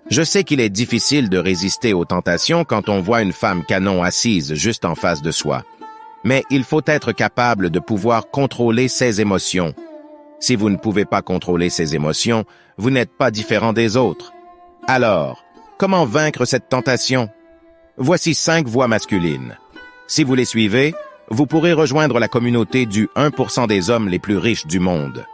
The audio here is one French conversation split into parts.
Je sais qu'il est difficile de résister aux tentations quand on voit une femme canon assise juste en face de soi. Mais il faut être capable de pouvoir contrôler ses émotions. Si vous ne pouvez pas contrôler ces émotions, vous n'êtes pas différent des autres. Alors, comment vaincre cette tentation? Voici 5 voies masculines. Si vous les suivez, vous pourrez rejoindre la communauté du 1% des hommes les plus riches du monde.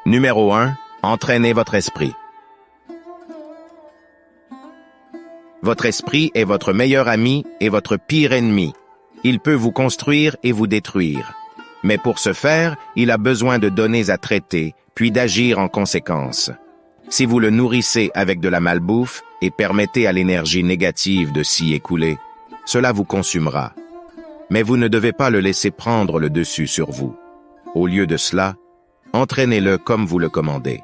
Numéro 1. Entraînez votre esprit. Votre esprit est votre meilleur ami et votre pire ennemi. Il peut vous construire et vous détruire. Mais pour ce faire, il a besoin de données à traiter, puis d'agir en conséquence. Si vous le nourrissez avec de la malbouffe et permettez à l'énergie négative de s'y écouler, cela vous consumera. Mais vous ne devez pas le laisser prendre le dessus sur vous. Au lieu de cela, entraînez-le comme vous le commandez.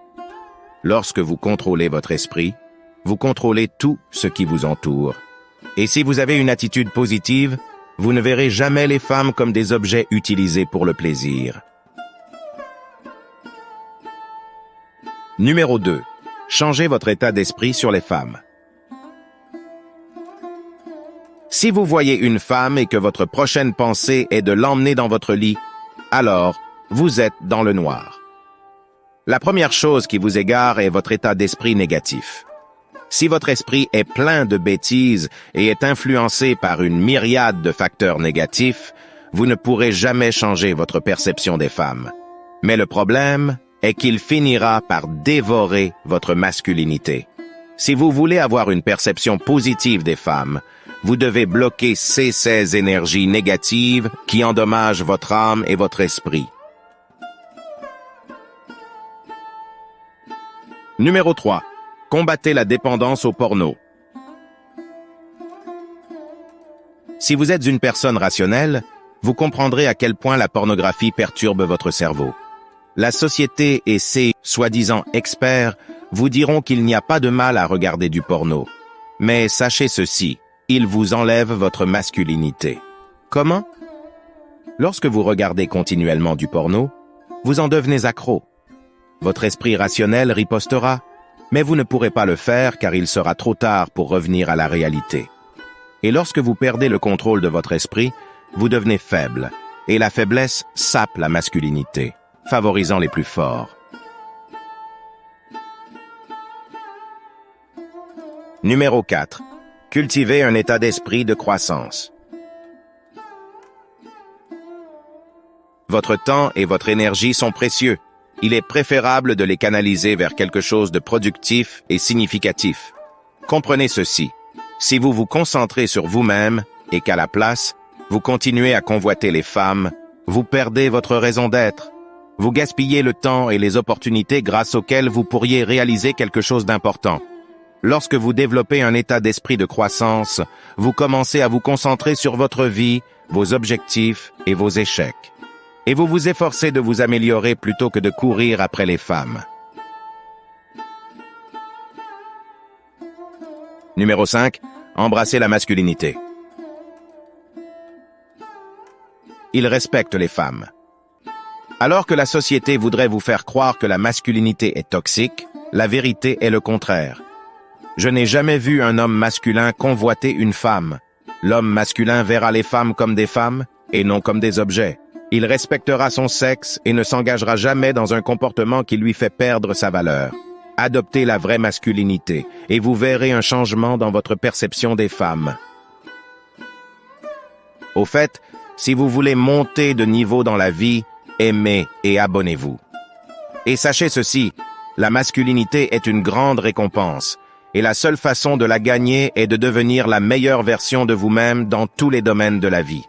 Lorsque vous contrôlez votre esprit, vous contrôlez tout ce qui vous entoure. Et si vous avez une attitude positive, vous ne verrez jamais les femmes comme des objets utilisés pour le plaisir. Numéro 2. Changez votre état d'esprit sur les femmes. Si vous voyez une femme et que votre prochaine pensée est de l'emmener dans votre lit, alors vous êtes dans le noir. La première chose qui vous égare est votre état d'esprit négatif. Si votre esprit est plein de bêtises et est influencé par une myriade de facteurs négatifs, vous ne pourrez jamais changer votre perception des femmes. Mais le problème est qu'il finira par dévorer votre masculinité. Si vous voulez avoir une perception positive des femmes, vous devez bloquer ces énergies négatives qui endommagent votre âme et votre esprit. Numéro 3. Combattez la dépendance au porno. Si vous êtes une personne rationnelle, vous comprendrez à quel point la pornographie perturbe votre cerveau. La société et ses soi-disant experts vous diront qu'il n'y a pas de mal à regarder du porno. Mais sachez ceci, il vous enlève votre masculinité. Comment? Lorsque vous regardez continuellement du porno, vous en devenez accro. Votre esprit rationnel ripostera, mais vous ne pourrez pas le faire car il sera trop tard pour revenir à la réalité. Et lorsque vous perdez le contrôle de votre esprit, vous devenez faible, et la faiblesse sape la masculinité, favorisant les plus forts. Numéro 4. Cultivez un état d'esprit de croissance. Votre temps et votre énergie sont précieux. Il est préférable de les canaliser vers quelque chose de productif et significatif. Comprenez ceci. Si vous vous concentrez sur vous-même et qu'à la place, vous continuez à convoiter les femmes, vous perdez votre raison d'être. Vous gaspillez le temps et les opportunités grâce auxquelles vous pourriez réaliser quelque chose d'important. Lorsque vous développez un état d'esprit de croissance, vous commencez à vous concentrer sur votre vie, vos objectifs et vos échecs. Et vous vous efforcez de vous améliorer plutôt que de courir après les femmes. Numéro 5. Embrassez la masculinité. Il respecte les femmes. Alors que la société voudrait vous faire croire que la masculinité est toxique, la vérité est le contraire. Je n'ai jamais vu un homme masculin convoiter une femme. L'homme masculin verra les femmes comme des femmes et non comme des objets. Il respectera son sexe et ne s'engagera jamais dans un comportement qui lui fait perdre sa valeur. Adoptez la vraie masculinité et vous verrez un changement dans votre perception des femmes. Au fait, si vous voulez monter de niveau dans la vie, aimez et abonnez-vous. Et sachez ceci, la masculinité est une grande récompense et la seule façon de la gagner est de devenir la meilleure version de vous-même dans tous les domaines de la vie.